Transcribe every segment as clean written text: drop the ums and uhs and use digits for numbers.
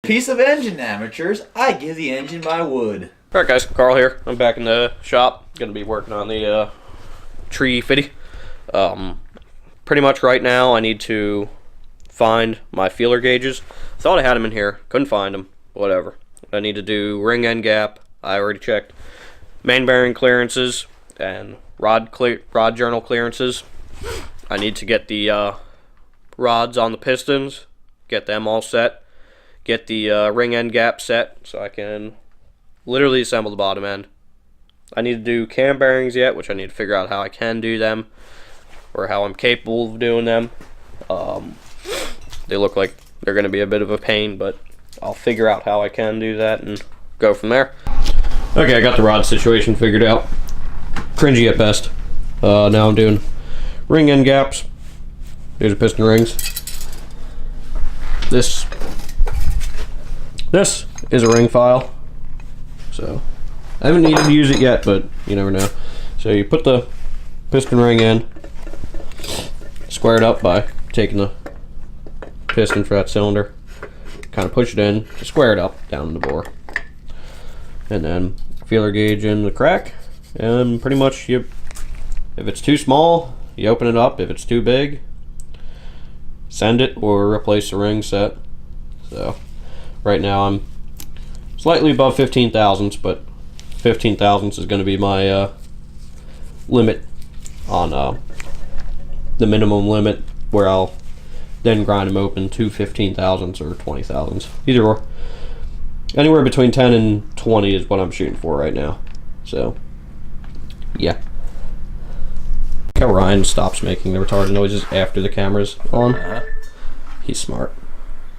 piece of engine, amateurs. I give the engine my wood. Alright guys, Carl here. I'm back in the shop. Gonna be working on the tree fitty. Pretty much right now I need to find my feeler gauges. Thought I had them in here. Couldn't find them. Whatever. I need to do ring end gap. I already checked. Main bearing clearances and rod journal clearances. I need to get the rods on the pistons. Get them all set. Get the ring end gap set so I can literally assemble the bottom end. I need to do cam bearings yet, which I need to figure out how I can do them or how I'm capable of doing them. They look like they're going to be a bit of a pain, but I'll figure out how I can do that and go from there. Okay, I got the rod situation figured out. Cringy at best. Now I'm doing ring end gaps. These are piston rings. This is a ring file. So I haven't needed to use it yet, but you never know. So you put the piston ring in, square it up by taking the piston for that cylinder, kind of push it in, square it up down in the bore, and then feeler gauge in the crack, and pretty much if it's too small, you open it up. If it's too big, send it or replace the ring set. So right now I'm slightly above 15 thousandths, but 15 thousandths is going to be my limit on the minimum limit, where I'll then grind them open to 15 thousandths or 20 thousandths. Either or. Anywhere between 10 and 20 is what I'm shooting for right now. So, yeah. Look how Ryan stops making the retarded noises after the camera's on. He's smart.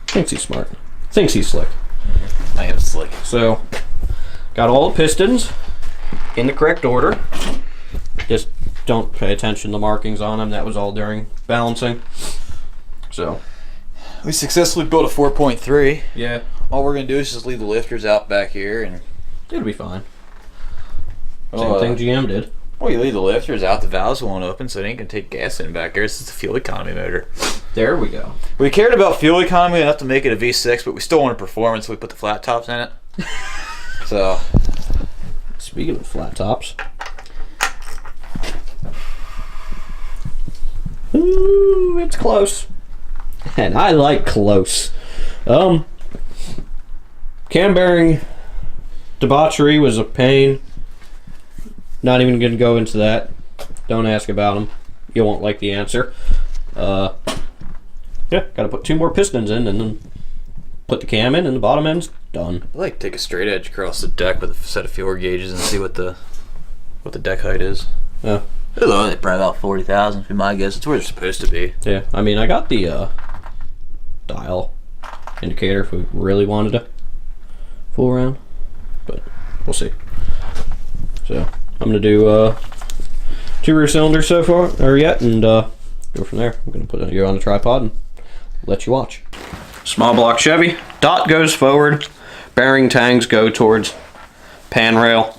Thinks he's smart. Thinks he's slick. I am slick. So, got all the pistons in the correct order. Just don't pay attention to the markings on them. That was all during balancing. So, we successfully built a 4.3. Yeah. All we're gonna do is just leave the lifters out back here, and it'll be fine. Same thing GM did. Well, you leave the lifters out, the valves won't open, so it ain't gonna take gas in back there. This is a fuel economy motor. There we go. We cared about fuel economy enough to make it a V6, but we still wanted performance, so we put the flat tops in it. So, speaking of flat tops, ooh, it's close, and I like close. Cam bearing debauchery was a pain. Not even going to go into that. Don't ask about them. You won't like the answer. Yeah, got to put 2 more pistons in and then put the cam in, and the bottom end's done. I like to take a straight edge across the deck with a set of feeler gauges and see what the deck height is. Yeah. Hello, they probably about 40,000 for my guess. It's where it's supposed to be. Yeah, I mean, I got the dial indicator if we really wanted to fool around, but we'll see. So I'm gonna do 2 rear cylinders so far, or yet, and go from there. I'm gonna put you on the tripod and let you watch. Small block Chevy. Dot goes forward. Bearing tangs go towards pan rail.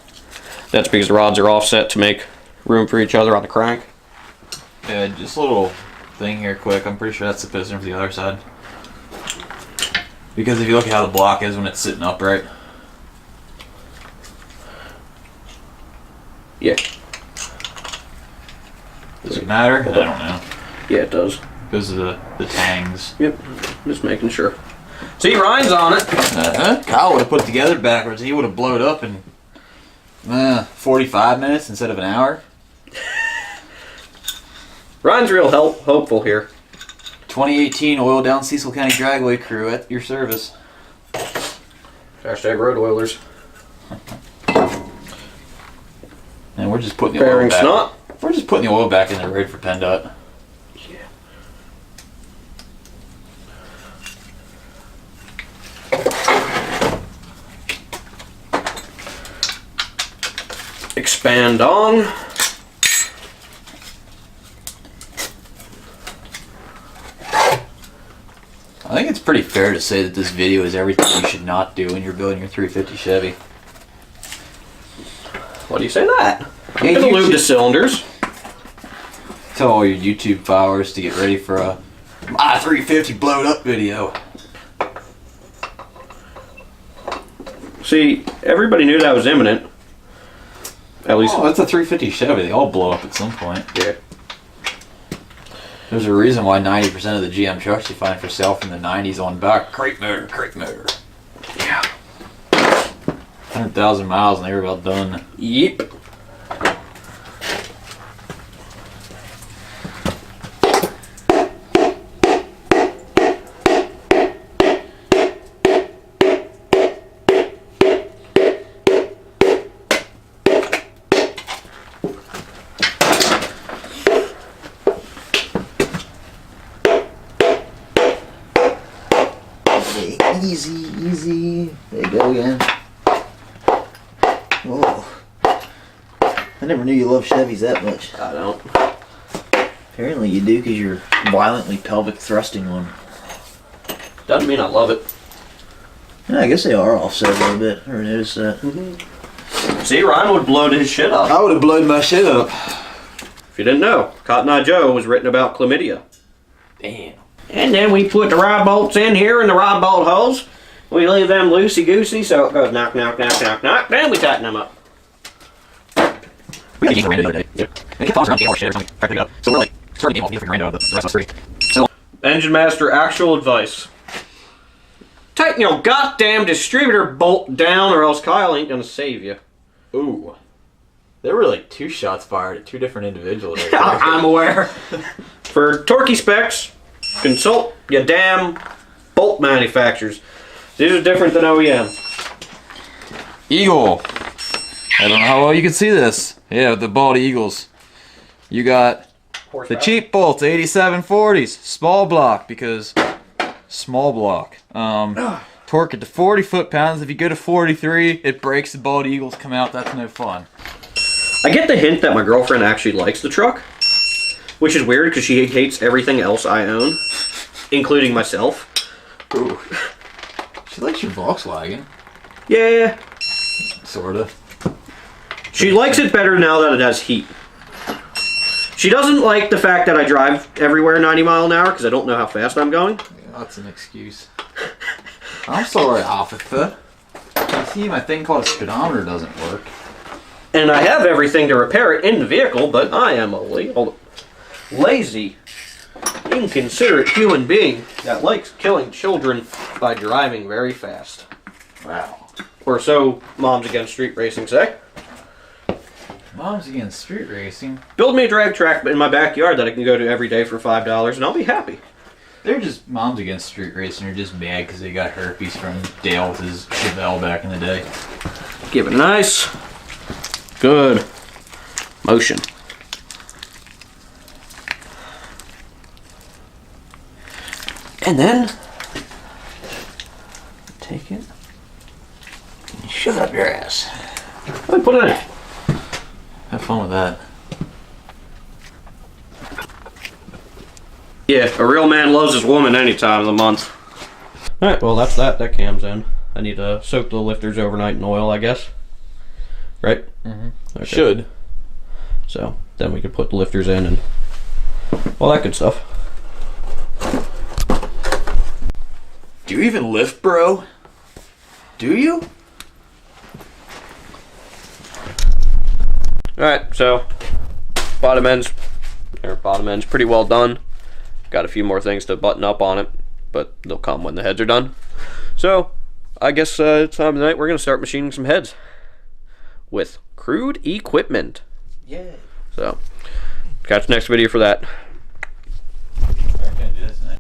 That's because the rods are offset to make room for each other on the crank. Yeah, just a little thing here quick. I'm pretty sure that's the piston for the other side. Because if you look at how the block is when it's sitting upright. Yeah. Does it matter? I don't know. Yeah, it does. Because of the tangs. Yep. Just making sure. See, Ryan's on it. Kyle would have put it together backwards. He would have blowed up in 45 minutes instead of an hour. Ryan's real hopeful here. 2018 oil down Cecil County Dragway crew at your service. Hashtag road oilers. And we're just putting the Bearing oil back. snot. We're just putting the oil back in there ready for PennDOT. Yeah. Expand on. I think it's pretty fair to say that this video is everything you should not do when you're building your 350 Chevy. Why do you say that? Yeah, I'm gonna lube the cylinders. Tell all your YouTube followers to get ready for a my 350 blowed up video. See, everybody knew that was imminent. At least. Oh, that's a 350 Chevy. They all blow up at some point. Yeah. There's a reason why 90% of the GM trucks you find for sale from the 90s on back, crate motor. Yeah. 100,000 miles and they were about done. Yep. Easy. There you go again. Whoa. I never knew you loved Chevys that much. I don't. Apparently you do because you're violently pelvic thrusting one. Doesn't mean I love it. Yeah, I guess they are offset a little bit. I never noticed that. See, Ryan would blow his shit up. I would have blown my shit up. If you didn't know, Cotton Eye Joe was written about chlamydia. Damn. And then we put the rod bolts in here in the rod bolt holes. We leave them loosey-goosey so it goes knock, knock, knock, knock, knock. Then we tighten them up. We had a game for Rando the other day. Yep. And it kept tossing around game or shit or something. Tried to pick it up. So we're like, started the game off, we had to freaking Rando, but the rest of us free. So, Engine Master actual advice. Tighten your goddamn distributor bolt down or else Kyle ain't gonna save you. ooh. There were like 2 shots fired at 2 different individuals. Right there. I'm aware. For Torquey specs, consult your damn bolt manufacturers. These are different than OEM. Eagle. I don't know how well you can see this. Yeah, the bald eagles. You got the cheap bolts, 8740s, small block because small block. Torque it to 40 foot-pounds. If you go to 43, it breaks. The bald eagles come out. That's no fun. I get the hint that my girlfriend actually likes the truck, which is weird because she hates everything else I own, including myself. Ooh. She likes your Volkswagen. Yeah. Sorta. She likes it better now that it has heat. She doesn't like the fact that I drive everywhere 90 mile an hour because I don't know how fast I'm going. Yeah, that's an excuse. I'm sorry, officer. You see, my thing called a speedometer doesn't work. And I have everything to repair it in the vehicle, but I am a lazy, inconsiderate human being that likes killing children by driving very fast. Wow. Or so Moms Against Street Racing say. Moms Against Street Racing? Build me a drag track in my backyard that I can go to every day for $5 and I'll be happy. They're just Moms Against Street Racing are just mad because they got herpes from Dale with his Chevelle back in the day. Give it a nice, good motion. And then take it and shove it up your ass. Let me put it in. Have fun with that. Yeah, a real man loves his woman any time of the month. Alright, well that's that. That cam's in. I need to soak the lifters overnight in oil, I guess. Right? Mm-hmm. Okay. Should. So, then we could put the lifters in and all that good stuff. Do you even lift, bro? Do you? Alright, so bottom end's pretty well done. Got a few more things to button up on it, but they'll come when the heads are done. So, I guess it's time tonight we're going to start machining some heads with crude equipment. Yeah. So, catch the next video for that.